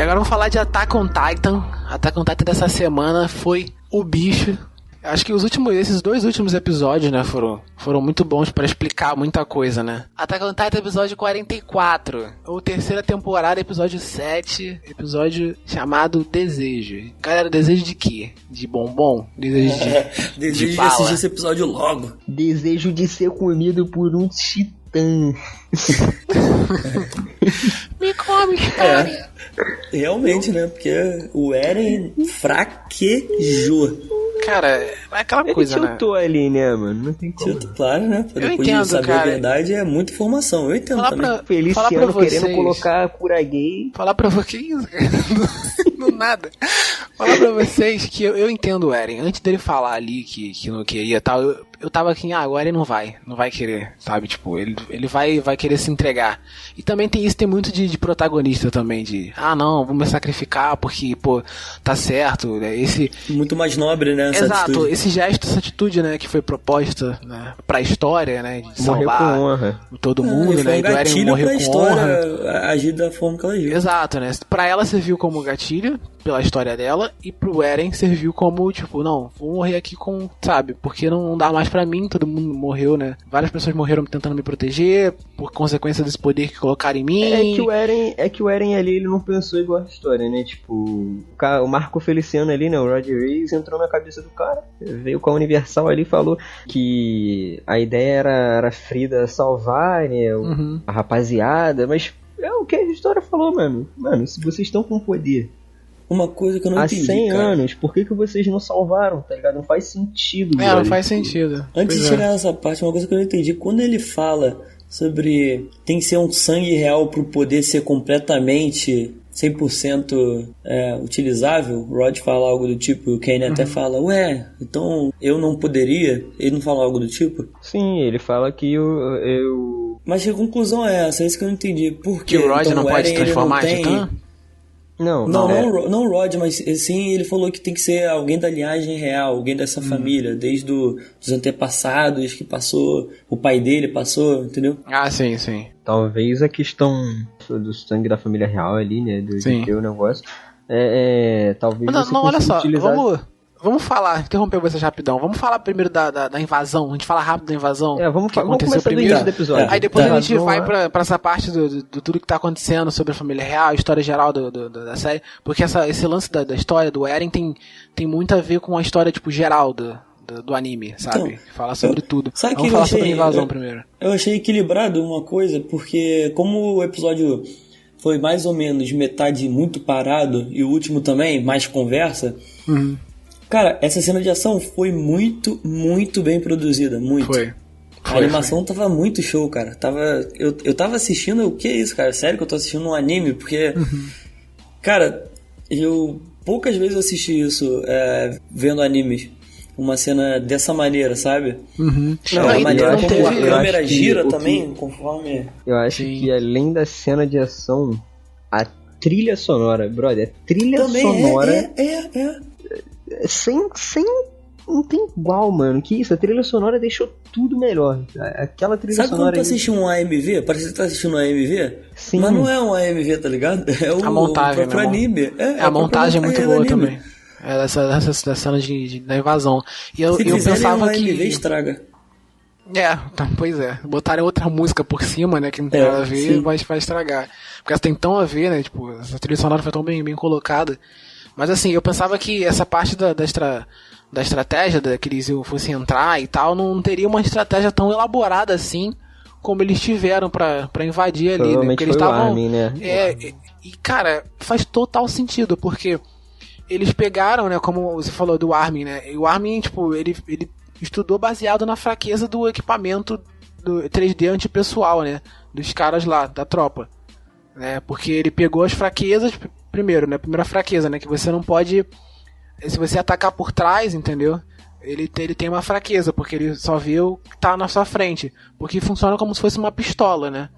agora vamos falar de Attack on Titan. Attack on Titan dessa semana foi o bicho. Acho que esses 2 últimos episódios, né, foram muito bons pra explicar muita coisa, né? Attack on Titan, episódio 44. Ou terceira temporada, episódio 7. Episódio chamado Desejo. Galera, desejo de quê? De bombom? Desejo de Desejo de bala? assistir esse episódio logo. Desejo de ser comido por um titã. Me come, cara! Realmente, né? Porque o Eren fraquejou. Cara, é aquela Ele coisa, né? tiltou ali, né, mano? Não tem como. Claro, né? Pra depois entendo, de saber cara. a verdade é muita informação. Eu entendo também. Falar pra Feliciano vocês. querendo colocar cura gay. Falar pra vocês. Do nada. Falar pra vocês que eu entendo o Eren. Antes dele falar ali que não queria e tal, eu tava aqui, agora ele não vai querer, sabe? Tipo, ele vai querer se entregar. E também tem muito de protagonista também, de não, vou me sacrificar porque, pô, tá certo. Né? Muito mais nobre, né? Essa Exato, atitude. esse gesto, essa atitude, né, que foi proposta, né, pra história, né, de Morreu salvar com honra. todo mundo, né, Foi e um do Eren gatilho morreu pra com história honra. agir da forma que ela agiu. Exato, né, pra ela serviu como gatilho, pela história dela, e pro Eren serviu como, tipo, não, vou morrer aqui com, sabe, porque não dá mais pra mim, todo mundo morreu, né, várias pessoas morreram tentando me proteger, por consequência desse poder que colocaram em mim. É que o Eren ali, ele não pensou igual a história, né? Tipo, o Marco Feliciano ali, né? O Roger Reis entrou na cabeça do cara, veio com a Universal ali e falou que a ideia era Frida salvar, né? A rapaziada, mas é o que a história falou, mano. Mano, se vocês estão com poder Uma coisa que eu não há entendi, 100 cara. anos, por que vocês não salvaram, tá ligado? Não faz sentido, Não brother. faz sentido. Antes de Pois chegar nessa parte, uma coisa que eu não entendi. Quando ele fala sobre tem que ser um sangue real pro poder ser completamente 100% utilizável, o Rod fala algo do tipo, o Kenny até fala, ué, então eu não poderia? Ele não fala algo do tipo? Sim, ele fala que eu... Mas que conclusão é essa? É isso que eu não entendi. Por quê? Que o Rod Então, não o pode se Eren, ele transformar não em tem... titã? Não, Não o Rod, mas sim, ele falou que tem que ser alguém da linhagem real, alguém dessa família, desde os antepassados que passou, o pai dele passou, entendeu? Ah, sim. Talvez a questão do sangue da família real ali, né? De ter o negócio. Talvez você Não, olha consiga só, utilizar... vamos falar, interromper vocês rapidão. Vamos falar primeiro da invasão. A gente fala rápido da invasão. Vamos que aconteceu começar do início do episódio. Aí depois a gente Vamos vai lá. pra essa parte do tudo que tá acontecendo sobre a família real, a história geral da série. Porque esse lance da história do Eren tem muito a ver com a história, tipo, geral do anime, sabe? Então, Fala sobre tudo. sabe Vamos que falar eu achei, sobre a invasão primeiro. Eu achei equilibrado uma coisa, porque como o episódio foi mais ou menos metade muito parado e o último também, mais conversa, cara, essa cena de ação foi muito, muito bem produzida, muito. A animação tava muito show, cara. Eu tava assistindo, o que é isso, cara? Sério que eu tô assistindo um anime? Porque, cara, eu poucas vezes assisti isso vendo animes. Uma cena dessa maneira, sabe? Não, a maneira eu como a acho câmera que gira o também, conforme... Eu acho que além da cena de ação, a trilha sonora, brother, a trilha Também sonora... é. Sem... Não tem igual, mano. Que isso? A trilha sonora deixou tudo melhor. Aquela trilha Sabe sonora... quando tu assiste um AMV? Parece que tu tá assistindo um AMV. Sim. Mas não é um AMV, tá ligado? É A montagem, o próprio né, anime. A montagem é muito do boa anime. também. Dessa cena da invasão. E eu pensava um AMV que... estraga. Pois é. Botaram outra música por cima, né? Que não tem nada a ver, mas vai estragar. Porque essa tem tão a ver, né? Tipo, essa trilha sonora foi tão bem colocada. Mas assim, eu pensava que essa parte da estratégia, que eles fossem entrar e tal, não teria uma estratégia tão elaborada assim como eles tiveram pra invadir ali, né? Porque eles estavam. Né? E cara, faz total sentido, porque eles pegaram, né, como você falou do Armin, né? E o Armin, tipo, ele estudou baseado na fraqueza do equipamento do 3D antipessoal, né? Dos caras lá, da tropa. Né? Porque ele pegou as fraquezas, primeiro, né? Primeira fraqueza, né? Que você não pode... Se você atacar por trás, entendeu? Ele tem uma fraqueza, porque ele só vê o que tá na sua frente. Porque funciona como se fosse uma pistola, né?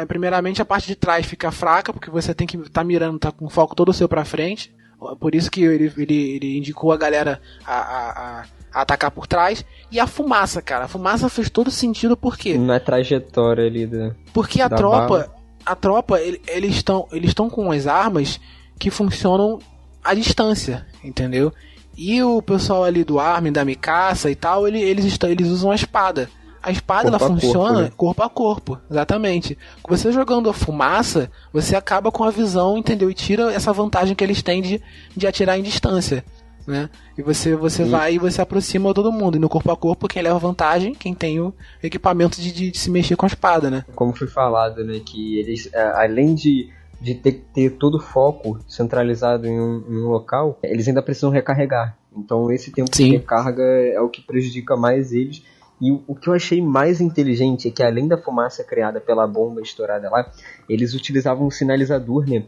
Primeiramente a parte de trás fica fraca, porque você tem que estar mirando, tá com o foco todo o seu pra frente. Por isso que ele indicou a galera a atacar por trás. E a fumaça, cara. A fumaça fez todo sentido, por quê? Na trajetória ali porque a tropa a tropa, eles estão com as armas que funcionam à distância, entendeu? E o pessoal ali do Armin, da Mikasa e tal, eles usam a espada. A espada, ela funciona corpo a corpo, exatamente. Você jogando a fumaça, você acaba com a visão, entendeu? E tira essa vantagem que eles têm de atirar em distância, né? E você vai e você aproxima todo mundo. E no corpo a corpo, quem leva vantagem, quem tem o equipamento de se mexer com a espada, né? Como foi falado, né? Que eles, além de ter todo o foco centralizado em um local, eles ainda precisam recarregar. Então esse tempo de recarga é o que prejudica mais eles. E o que eu achei mais inteligente é que, além da fumaça criada pela bomba estourada lá, eles utilizavam um sinalizador, né?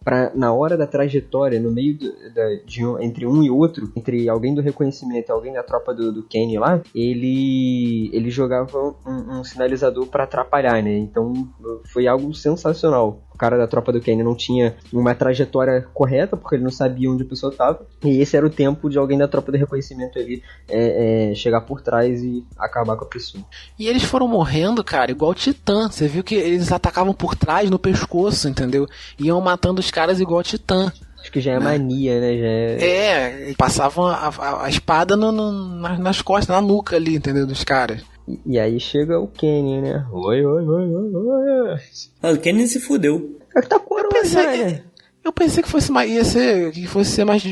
Pra, na hora da trajetória, no meio entre um e outro, entre alguém do reconhecimento e alguém da tropa do Kenny lá, ele jogava um sinalizador para atrapalhar, né? Então foi algo sensacional. O cara da tropa do Kenny não tinha uma trajetória correta, porque ele não sabia onde a pessoa estava. E esse era o tempo de alguém da tropa de reconhecimento ali chegar por trás e acabar com a pessoa. E eles foram morrendo, cara, igual Titã. Você viu que eles atacavam por trás, no pescoço, entendeu? Iam matando os caras igual Titã. Acho que já é mania, né? Passavam a espada nas costas, na nuca ali, entendeu? Dos caras. E aí chega o Kenny, né? Oi. O Kenny se fudeu. Tá coroa, né? Eu pensei que fosse ser mais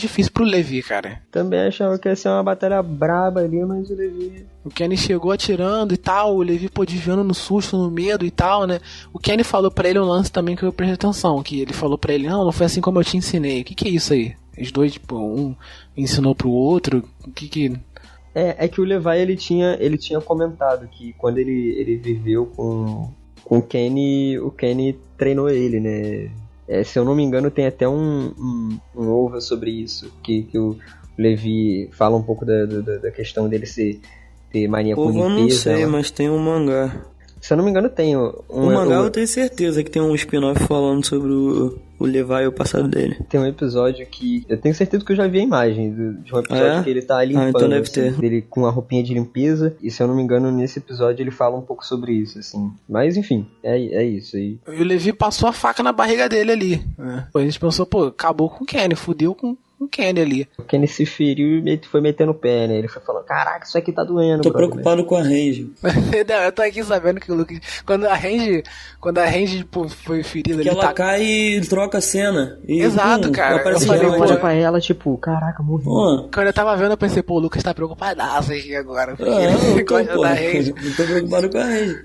difícil pro Levi, cara. Também achava que ia ser uma batalha braba ali, mas o Levi... O Kenny chegou atirando e tal, o Levi pô desviando no susto, no medo e tal, né? O Kenny falou pra ele um lance também que eu prestei atenção, que ele falou pra ele, não foi assim como eu te ensinei. O que é isso aí? Os dois, tipo, um ensinou pro outro, o que... É que o Levi, ele tinha comentado que quando ele viveu com o Kenny treinou ele, né? Se eu não me engano, tem até um OVA sobre isso, que o Levi fala um pouco da questão dele ter mania com limpeza. Eu não sei, mas tem um mangá. Se eu não me engano, tem o mangá eu tenho certeza que tem um spin-off falando sobre o Levi e o passado dele. Tem um episódio que... Eu tenho certeza que eu já vi a imagem de um episódio que ele tá limpando, então deve ter. Dele com a roupinha de limpeza. E se eu não me engano, nesse episódio ele fala um pouco sobre isso, assim. Mas enfim, é isso aí. E o Levi passou a faca na barriga dele ali. A gente pensou, acabou com o Kenny, fudeu com o Kenny ali. O Kenny se feriu e foi metendo o pé, né? Ele foi falando, caraca, isso aqui tá doendo. Tô preocupado com a Range. Não, eu tô aqui sabendo que o Lucas... Quando a Range foi ferida... Que ela cai e troca a cena. E, exato, cara. Eu falei pra ela, tipo, caraca, morreu. Quando eu tava vendo, eu pensei, o Lucas tá preocupadaço aqui agora. Porque ele gosta da Range. Eu tô preocupado com a Range.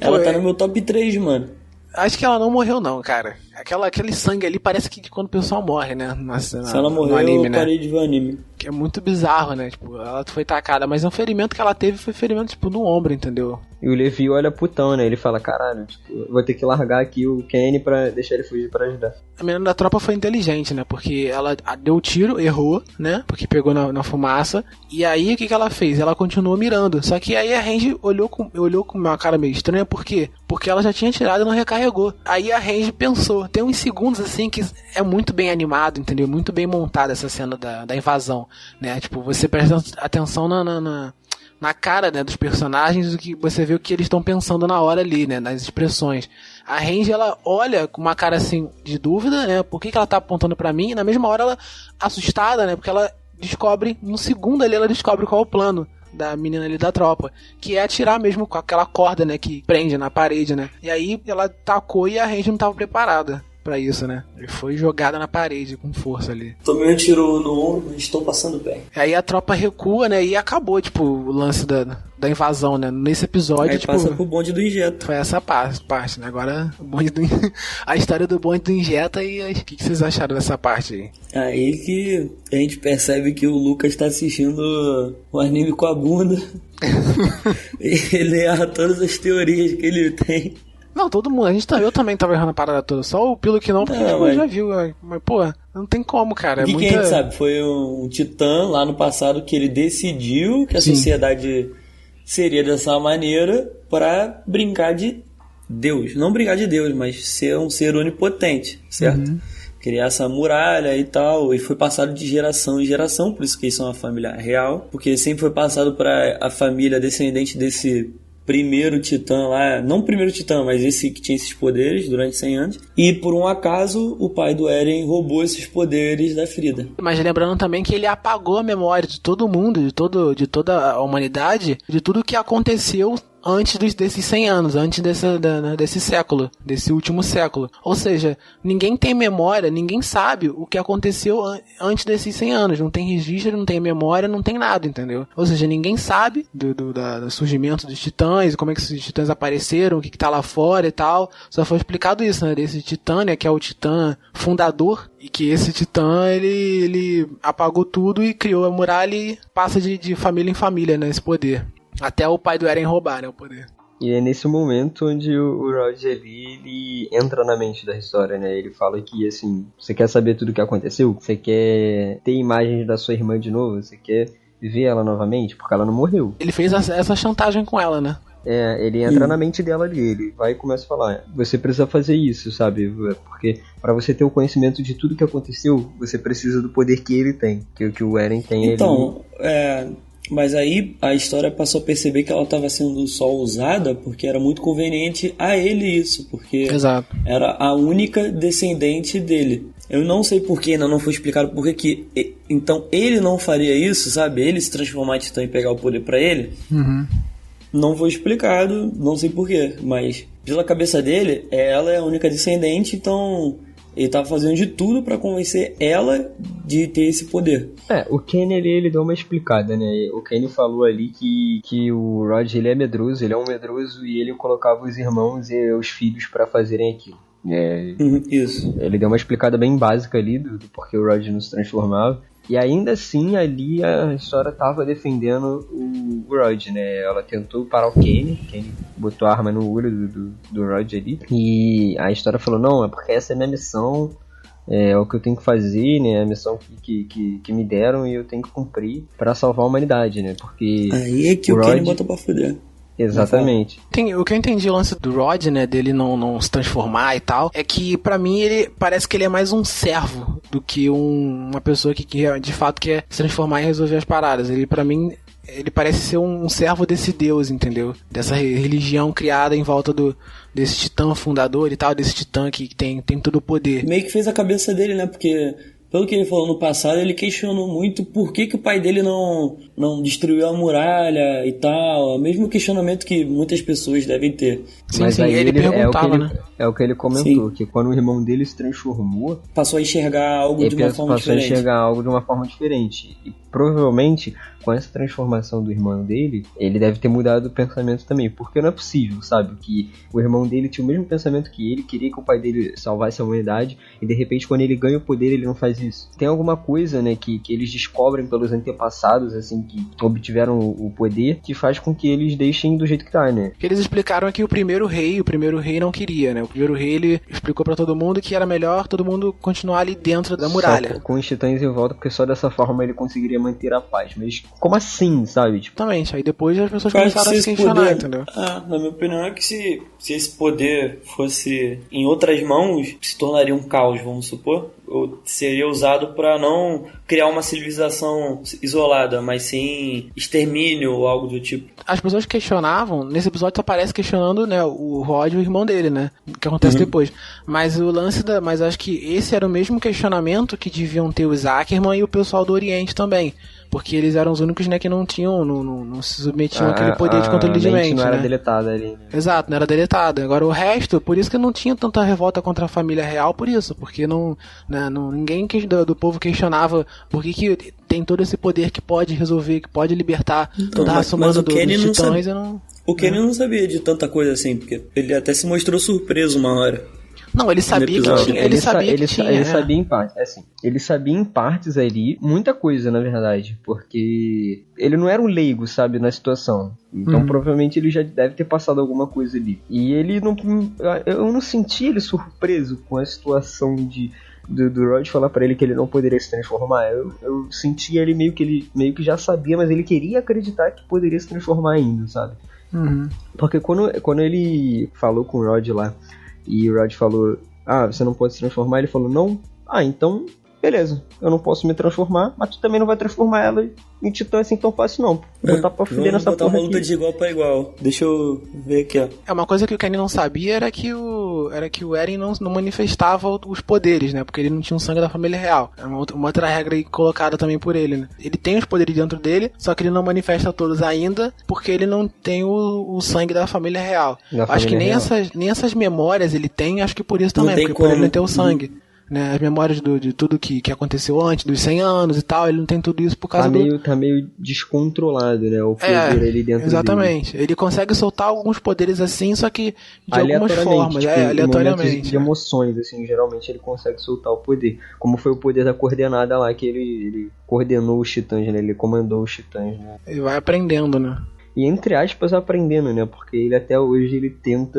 Ela tá no meu top 3, mano. Acho que ela não morreu não, cara. Aquele sangue ali parece que de quando o pessoal morre, né? Se ela morreu, anime, eu parei de ver o anime. Que é muito bizarro, né? Tipo, ela foi tacada, mas o ferimento que ela teve foi ferimento, tipo, no ombro, entendeu? E o Levi olha putão, né? Ele fala, caralho, tipo, vou ter que largar aqui o Kenny pra deixar ele fugir pra ajudar. A menina da tropa foi inteligente, né? Porque ela deu o tiro, errou, né? Porque pegou na fumaça. E aí, o que ela fez? Ela continuou mirando. Só que aí a Range olhou com uma cara meio estranha, por quê? Porque ela já tinha tirado e não recarregou. Aí a Range pensou, tem uns segundos assim que é muito bem animado, entendeu? Muito bem montada essa cena da invasão, né? Tipo, você presta atenção na cara, né, dos personagens, do que você vê o que eles estão pensando na hora ali, né, nas expressões. A Range, ela olha com uma cara assim de dúvida, né, por que ela tá apontando pra mim, e na mesma hora ela, assustada, né, porque ela descobre, no segundo ali, ela descobre qual é o plano da menina ali da tropa, que é atirar mesmo com aquela corda, né, que prende na parede, né, e aí ela tacou e a Range não tava preparada pra isso, né? Ele foi jogada na parede com força ali. Tomei um tiro no ombro, mas estou passando bem. Aí a tropa recua, né? E acabou, tipo, o lance da invasão, né? Nesse episódio, aí tipo... passa pro bonde do Injeta. Foi essa parte, né? Agora, o bonde a história do bonde do Injeta e o que vocês acharam dessa parte aí? Aí que a gente percebe que o Lucas tá assistindo o anime com a bunda. Ele erra todas as teorias que ele tem. Não, todo mundo. Eu também tava errando a parada toda. Só o Pilo que não, porque já viu. Mas, pô, não tem como, cara. O que a gente sabe? Foi um titã lá no passado que ele decidiu que a sociedade seria dessa maneira pra brincar de Deus. Não brincar de Deus, mas ser um ser onipotente, certo? Uhum. Criar essa muralha e tal. E foi passado de geração em geração. Por isso que eles são uma família real. Porque sempre foi passado pra a família descendente desse primeiro titã lá, não o primeiro titã, mas esse que tinha esses poderes durante 100 anos, e por um acaso o pai do Eren roubou esses poderes da Frida. Mas lembrando também que ele apagou a memória de todo mundo, de toda a humanidade, de tudo que aconteceu antes desses 100 anos, antes desse século, desse último século. Ou seja, ninguém tem memória, ninguém sabe o que aconteceu antes desses 100 anos. Não tem registro, não tem memória, não tem nada, entendeu? Ou seja, ninguém sabe do surgimento dos titãs, como é que esses titãs apareceram, o que tá lá fora e tal. Só foi explicado isso, né? Desse titã, né? Que é o titã fundador. E que esse titã, ele apagou tudo e criou a muralha e passa de família em família, né? Esse poder. Até o pai do Eren roubar, né, o poder. E é nesse momento onde o Roger ali, ele entra na mente da história, né? Ele fala que, assim, você quer saber tudo o que aconteceu? Você quer ter imagens da sua irmã de novo? Você quer ver ela novamente? Porque ela não morreu. Ele fez essa chantagem com ela, né? Ele entra na mente dela ali, ele vai e começa a falar, você precisa fazer isso, sabe? Porque para você ter o conhecimento de tudo que aconteceu, você precisa do poder que ele tem, que o Eren tem. Então, mas aí a história passou a perceber que ela estava sendo só usada porque era muito conveniente a ele isso, porque Exato. Era a única descendente dele. Eu não sei porquê, ainda não foi explicado por que então ele não faria isso, sabe? Ele se transformar em titã e pegar o poder pra ele. Uhum. Não foi explicado, não sei porquê, mas pela cabeça dele, ela é a única descendente, então ele tava fazendo de tudo pra convencer ela de ter esse poder. O Kenny ali, ele deu uma explicada, né? O Kenny falou ali que o Roger, ele é medroso, ele é um medroso e ele colocava os irmãos e os filhos pra fazerem aquilo. Isso. Ele deu uma explicada bem básica ali do porquê o Roger não se transformava. E ainda assim, ali a história tava defendendo o Roger, né? Ela tentou parar o Kenny botou a arma no olho do Roger ali. E a história falou, não, é porque essa é a minha missão, é o que eu tenho que fazer, né? A missão que me deram e eu tenho que cumprir pra salvar a humanidade, né? Porque aí é que o Kenny botou pra fuder. Exatamente. O que eu entendi, o lance do Rod, né, dele não se transformar e tal, é que pra mim ele parece que ele é mais um servo do que uma pessoa que de fato quer se transformar e resolver as paradas. Ele, pra mim, ele parece ser um servo desse deus, entendeu? Dessa religião criada em volta desse titã fundador e tal, desse titã que tem todo o poder. Meio que fez a cabeça dele, né, porque pelo que ele falou no passado, ele questionou muito por que o pai dele não destruiu a muralha e tal. O mesmo questionamento que muitas pessoas devem ter. Mas aí ele perguntava, né? É o que ele comentou, Sim. que quando o irmão dele se transformou, passou a enxergar algo de uma forma diferente. Passou a enxergar algo de uma forma diferente. E provavelmente, com essa transformação do irmão dele, ele deve ter mudado o pensamento também. Porque não é possível, sabe? Que o irmão dele tinha o mesmo pensamento que ele, queria que o pai dele salvasse a humanidade, e de repente, quando ele ganha o poder, ele não faz isso. Tem alguma coisa, né, que eles descobrem pelos antepassados, assim, que obtiveram o poder, que faz com que eles deixem do jeito que tá, né? O que eles explicaram é que o primeiro rei não queria, né? O primeiro rei, ele explicou pra todo mundo que era melhor todo mundo continuar ali dentro da muralha. Só com os titãs em volta, porque só dessa forma ele conseguiria manter a paz. Mas como assim, sabe? Tipo... Exatamente. Aí depois as pessoas começaram a se questionar, entendeu? Na minha opinião é que se esse poder fosse em outras mãos, se tornaria um caos, vamos supor. Ou seria usado para não criar uma civilização isolada, mas sim extermínio ou algo do tipo. As pessoas questionavam, nesse episódio só aparece questionando, né, o Rod e o irmão dele, né, o que acontece depois. Mas mas acho que esse era o mesmo questionamento que deviam ter os Ackerman e o pessoal do Oriente também. Porque eles eram os únicos, né, que não tinham, não se submetiam àquele poder de controle de mente, não era né? deletada ali, né? Exato, não era deletada. Agora o resto, por isso que não tinha tanta revolta contra a família real, por isso. Porque ninguém do povo questionava por que tem todo esse poder que pode resolver, que pode libertar toda a raça humana dos titãs. O Kenny não sabia de tanta coisa assim, porque ele até se mostrou surpreso uma hora. Não, ele sabia que tinha. Ele sabia em partes. Assim, ele sabia em partes ali muita coisa, na verdade. Porque ele não era um leigo, sabe, na situação. Então provavelmente ele já deve ter passado alguma coisa ali. E ele não. Eu não senti ele surpreso com a situação do Rod falar pra ele que ele não poderia se transformar. Eu senti ele meio que já sabia, mas ele queria acreditar que poderia se transformar ainda, sabe? Porque quando ele falou com o Rod lá, e o Rod falou, você não pode se transformar, ele falou, não, então beleza, eu não posso me transformar, mas tu também não vai transformar ela em titã assim tão fácil não. Vou botar pra fuder nessa porra uma luta aqui. de igual pra igual. Deixa eu ver aqui, ó. Uma coisa que o Kenny não sabia era que o Eren não manifestava os poderes, né? Porque ele não tinha um sangue da família real. É uma outra regra aí colocada também por ele, né? Ele tem os poderes dentro dele, só que ele não manifesta todos ainda, porque ele não tem o sangue da família real. Acho que nem essas memórias ele tem, acho que por isso também, porque por ele não ter o sangue. Né, as memórias de tudo que aconteceu antes, dos 100 anos e tal, ele não tem tudo isso por causa Tá meio descontrolado, né, o poder ali dentro exatamente. Dele. Ele consegue soltar alguns poderes assim, só que de algumas formas, tipo, aleatoriamente. De emoções, assim, geralmente ele consegue soltar o poder. Como foi o poder da coordenada lá, que ele coordenou os titãs, né, ele comandou os titãs, né. Ele vai aprendendo, né. E entre aspas aprendendo, né? Porque ele até hoje ele tenta,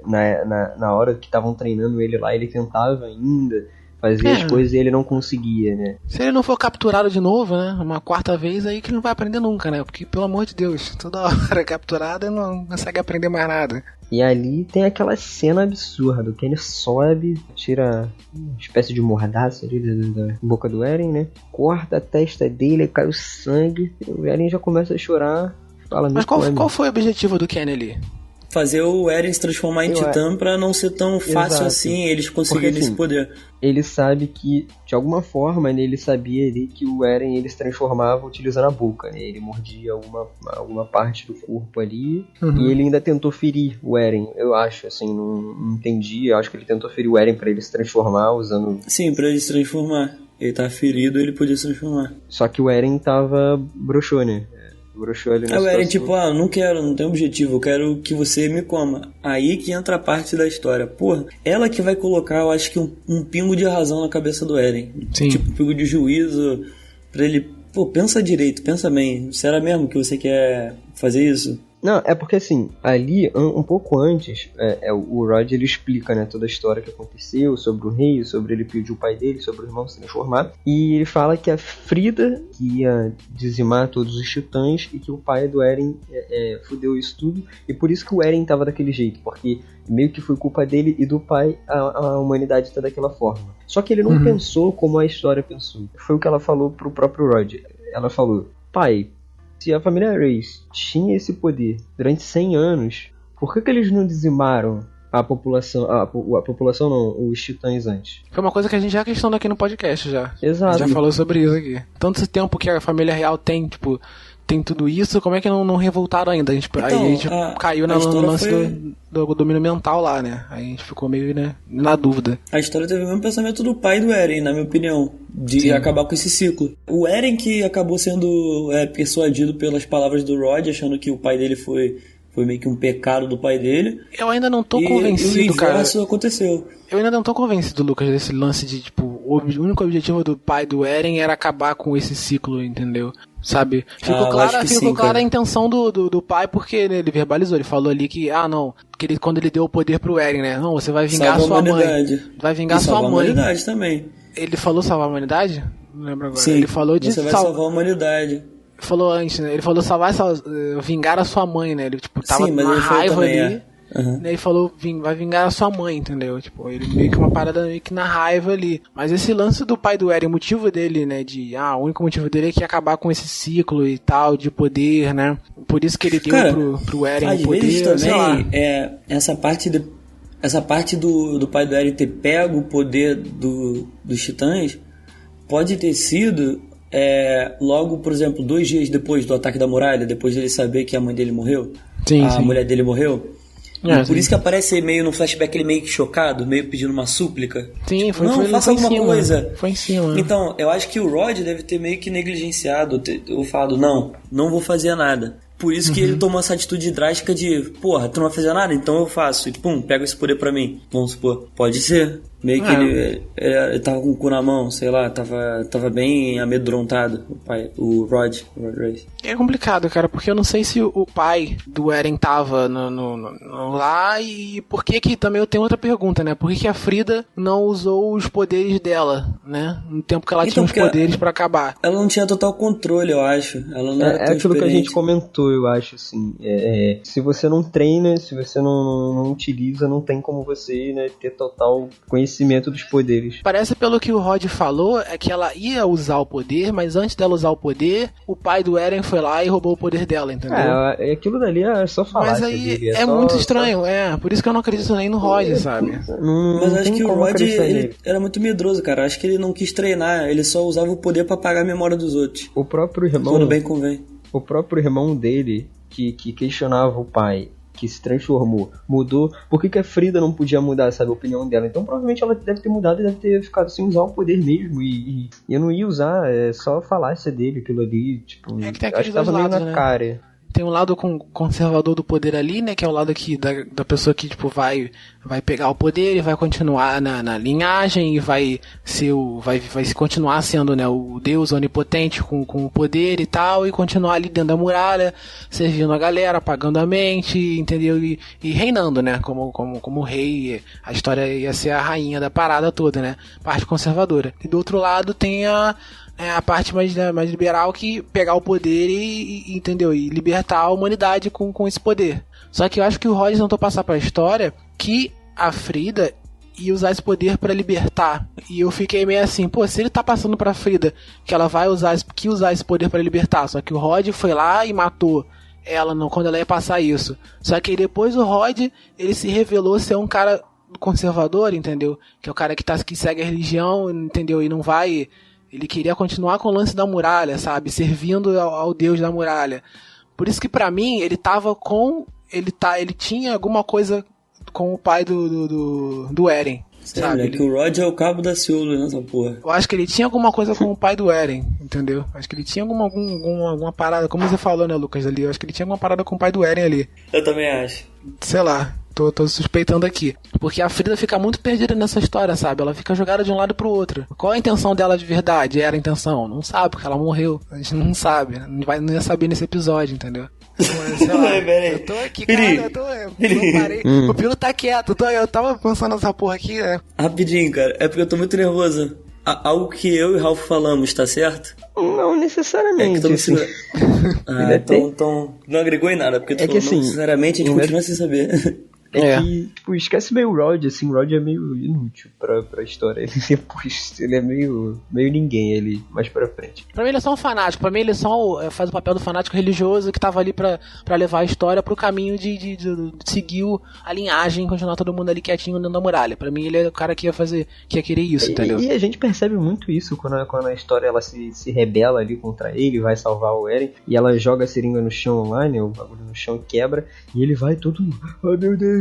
na hora que estavam treinando ele lá, ele tentava ainda fazer as coisas e ele não conseguia, né? Se ele não for capturado de novo, né? Uma quarta vez, aí que ele não vai aprender nunca, né? Porque, pelo amor de Deus, toda hora é capturado e não consegue aprender mais nada. E ali tem aquela cena absurda, o Kenny sobe, tira uma espécie de mordaça ali da boca do Eren, né? Corta a testa dele, cai o sangue, e o Eren já começa a chorar. Mas qual foi o objetivo do Kenny ali? Fazer o Eren se transformar em titã pra não ser tão fácil assim eles conseguirem esse poder. Ele sabe que, de alguma forma, né, ele sabia ali que o Eren ele se transformava utilizando a boca, né? Ele mordia alguma parte do corpo ali e ele ainda tentou ferir o Eren, eu acho, assim, não entendi, eu acho que ele tentou ferir o Eren pra ele se transformar usando... Sim, pra ele se transformar. Ele tá ferido, ele podia se transformar. Só que o Eren broxou, né? Broxou ali o Eren tipo, não quero, não tem objetivo, eu quero que você me coma. Aí que entra a parte da história. Porra, ela que vai colocar, eu acho que um pingo de razão na cabeça do Eren. Sim. Tipo, um pingo de juízo pra ele, pensa direito, pensa bem. Será mesmo que você quer fazer isso? Não, é porque assim, ali, um pouco antes, o Rod ele explica, né, toda a história que aconteceu, sobre o rei, sobre ele pedir o pai dele, sobre o irmão se transformar, e ele fala que a Frida que ia dizimar todos os titãs e que o pai do Eren fudeu isso tudo, e por isso que o Eren tava daquele jeito, porque meio que foi culpa dele e do pai a humanidade tá daquela forma. Só que ele não pensou como a história pensou. Foi o que ela falou pro próprio Rod. Ela falou, pai, se a família Reis tinha esse poder durante 100 anos, por que eles não dizimaram a população, a população não, os titãs antes? Foi uma coisa que a gente já questionou aqui no podcast já. Exato. Já falou sobre isso aqui. Tanto esse tempo que a família real tem, tipo, tem tudo isso, como é que não revoltaram ainda? Aí a gente caiu no lance do domínio mental lá, né? Aí a gente ficou meio, né, na dúvida. A história teve o mesmo pensamento do pai do Eren, na minha opinião, de acabar com esse ciclo. O Eren que acabou sendo persuadido pelas palavras do Rod, achando que o pai dele foi meio que um pecado do pai dele. Eu ainda não tô convencido, cara. E isso aconteceu. Eu ainda não tô convencido, Lucas, desse lance de, tipo, o único objetivo do pai do Eren era acabar com esse ciclo, entendeu? Sabe? Ficou clara a intenção do pai, porque, né, ele verbalizou, ele falou ali que, quando ele deu o poder pro Eren, né? Não, você vai vingar a sua mãe. Vai vingar sua mãe. Salvar a humanidade também. Ele falou salvar a humanidade? Não lembro agora. Sim, ele falou de você vai salvar a humanidade. Falou antes, né? Ele falou vingar a sua mãe, né? Ele, tipo, tava numa raiva também, ali. Né? Ele falou, vai vingar a sua mãe, entendeu? Tipo, ele meio que uma parada meio que na raiva ali. Mas esse lance do pai do Eren, o motivo dele, né? O único motivo dele é que ia acabar com esse ciclo e tal, de poder, né? Por isso que ele deu pro Eren o poder. Às vezes também, essa parte do pai do Eren ter pego o poder dos titãs pode ter sido logo, por exemplo, 2 dias depois do ataque da muralha, depois dele saber que a mãe dele morreu, a mulher dele morreu. Por isso que aparece meio no flashback ele meio que chocado, meio pedindo uma súplica. Sim, foi faça alguma coisa. Foi em cima. Então, eu acho que o Rod deve ter meio que negligenciado, ou falado, não vou fazer nada. Por isso que ele tomou essa atitude drástica de, porra, tu não vai fazer nada? Então eu faço. E pum, pega esse poder pra mim. Vamos supor. Pode ser. Meio que ele tava com o cu na mão, sei lá, tava bem amedrontado, o Rod Reis. É complicado, cara, porque eu não sei se o pai do Eren tava lá, e por que também eu tenho outra pergunta, né? Por que a Frida não usou os poderes dela, né? No tempo que ela tinha os poderes pra acabar. Ela não tinha total controle, eu acho. Ela não era tão aquilo experiente. Que a gente comentou, eu acho, assim. Se você não treina, se você não utiliza, não tem como você, né, ter total conhecimento conhecimento dos poderes. Parece, pelo que o Rod falou, é que ela ia usar o poder, mas antes dela usar o poder, o pai do Eren foi lá e roubou o poder dela, entendeu? Aquilo dali é só falar. Mas aí é muito estranho, por isso que eu não acredito nem no Rod, sabe? Mas acho que o Rod, ele era muito medroso, cara. Acho que ele não quis treinar, ele só usava o poder pra apagar a memória dos outros. O próprio irmão... Quando bem convém. O próprio irmão dele, que questionava o pai, que se transformou, mudou. Por que a Frida não podia mudar, sabe, a opinião dela? Então provavelmente ela deve ter mudado e deve ter ficado sem usar o poder mesmo. E eu não ia usar, só falácia dele, aquilo ali. Tipo, que tem acho que tava meio na cara. Tem um lado conservador do poder ali, né? Que é o lado aqui da pessoa que, tipo, vai pegar o poder e vai continuar na linhagem e vai continuar sendo, né, o deus onipotente com o poder e tal, e continuar ali dentro da muralha, servindo a galera, apagando a mente, entendeu? E reinando, né? Como rei, a história ia ser a rainha da parada toda, né? Parte conservadora. E do outro lado tem a parte mais liberal, que pegar o poder e entendeu? E libertar a humanidade com esse poder. Só que eu acho que o Rod tentou passar pra história que a Frida ia usar esse poder pra libertar. E eu fiquei meio assim, se ele tá passando pra Frida que ela vai usar esse poder pra libertar, só que o Rod foi lá e matou ela quando ela ia passar isso. Só que depois o Rod, ele se revelou ser um cara conservador, entendeu? Que é o cara que segue a religião, entendeu? E não vai... Ele queria continuar com o lance da muralha, sabe? Servindo ao deus da muralha. Por isso que pra mim, ele tava com... Ele tinha alguma coisa com o pai do Eren. Sabe? Que o Rod é o cabo da Ciolo nessa porra. Eu acho que ele tinha alguma coisa com o pai do Eren, entendeu? Acho que ele tinha alguma parada, como você falou, né, Lucas, ali. Eu acho que ele tinha alguma parada com o pai do Eren ali. Eu também acho. Sei lá. Tô suspeitando aqui. Porque a Frida fica muito perdida nessa história, sabe? Ela fica jogada de um lado pro outro. Qual a intenção dela de verdade? Era a intenção? Não sabe, porque ela morreu. A gente não sabe. Não ia saber nesse episódio, entendeu? Sei lá, eu tô aqui, cara, eu parei. O Pilo tá quieto. Eu tava pensando nessa porra aqui, né? Rapidinho, cara. É porque eu tô muito nervoso. Algo que eu e o Ralph falamos, tá certo? Não necessariamente. Então não agregou em nada, porque tu falou, assim, sinceramente, a gente continua sem saber. Que, tipo, esquece meio o Rod, assim, o Rod é meio inútil pra história. Ele é meio ninguém ali, mais pra frente. Pra mim ele é só um fanático, pra mim ele faz o papel do fanático religioso que tava ali pra levar a história pro caminho de seguir a linhagem, continuar todo mundo ali quietinho dentro da muralha. Pra mim ele é o cara que ia querer isso, entendeu? E a gente percebe muito isso quando a história ela se rebela ali contra ele, vai salvar o Eren, e ela joga a seringa no chão lá, né, o bagulho no chão quebra, e ele vai todo, ai meu Deus,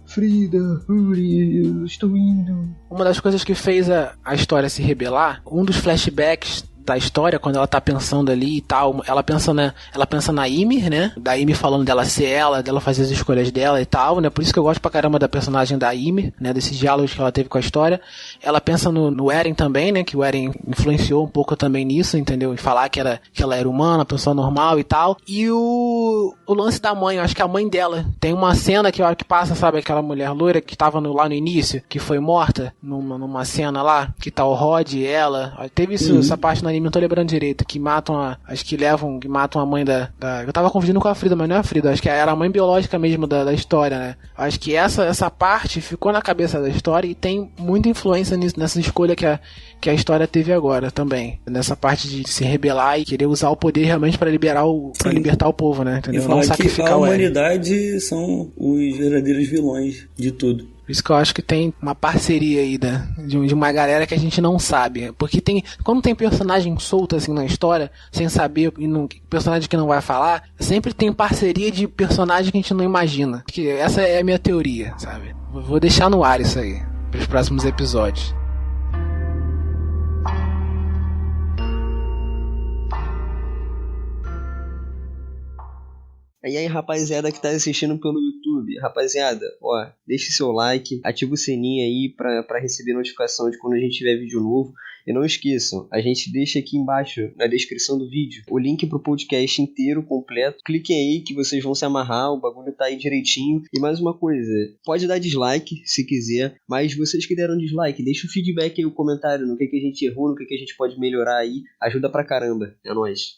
Frida, Uri, eu estou indo. Uma das coisas que fez a história se rebelar, um dos flashbacks da história, quando ela tá pensando ali e tal, ela pensa na Ymir, né? Da Ymir falando dela ser ela, dela fazer as escolhas dela e tal, né? Por isso que eu gosto pra caramba da personagem da Ymir, né? Desses diálogos que ela teve com a história. Ela pensa no Eren também, né? Que o Eren influenciou um pouco também nisso, entendeu? Em falar que ela era humana, pessoa normal e tal. E o lance da mãe, eu acho que a mãe dela, tem uma cena que a hora que passa, sabe? Aquela mulher loira que tava lá no início, que foi morta, numa cena lá, que tá o Rod e ela. Teve essa parte no anime, não tô lembrando direito, que matam a mãe da... Eu tava confundindo com a Frida, mas não é a Frida, acho que era a mãe biológica mesmo da história, né? Acho que essa parte ficou na cabeça da história e tem muita influência nessa escolha que a história teve agora também. Nessa parte de se rebelar e querer usar o poder realmente pra libertar o povo, né? Entendeu? Não sacrificar a humanidade são os verdadeiros vilões de tudo. Por isso que eu acho que tem uma parceria aí de uma galera que a gente não sabe. Porque quando tem personagem solto assim na história, sem saber, personagem que não vai falar, sempre tem parceria de personagem que a gente não imagina. Que essa é a minha teoria, sabe? Vou deixar no ar isso aí, para os próximos episódios. E aí, rapaziada que tá assistindo pelo YouTube, rapaziada, ó, deixe seu like, ativa o sininho aí pra receber notificação de quando a gente tiver vídeo novo. E não esqueçam, a gente deixa aqui embaixo, na descrição do vídeo, o link pro podcast inteiro, completo. Cliquem aí que vocês vão se amarrar, o bagulho tá aí direitinho. E mais uma coisa, pode dar dislike se quiser, mas vocês que deram dislike, deixa o feedback aí, o comentário, no que a gente errou, no que a gente pode melhorar aí. Ajuda pra caramba, é nóis.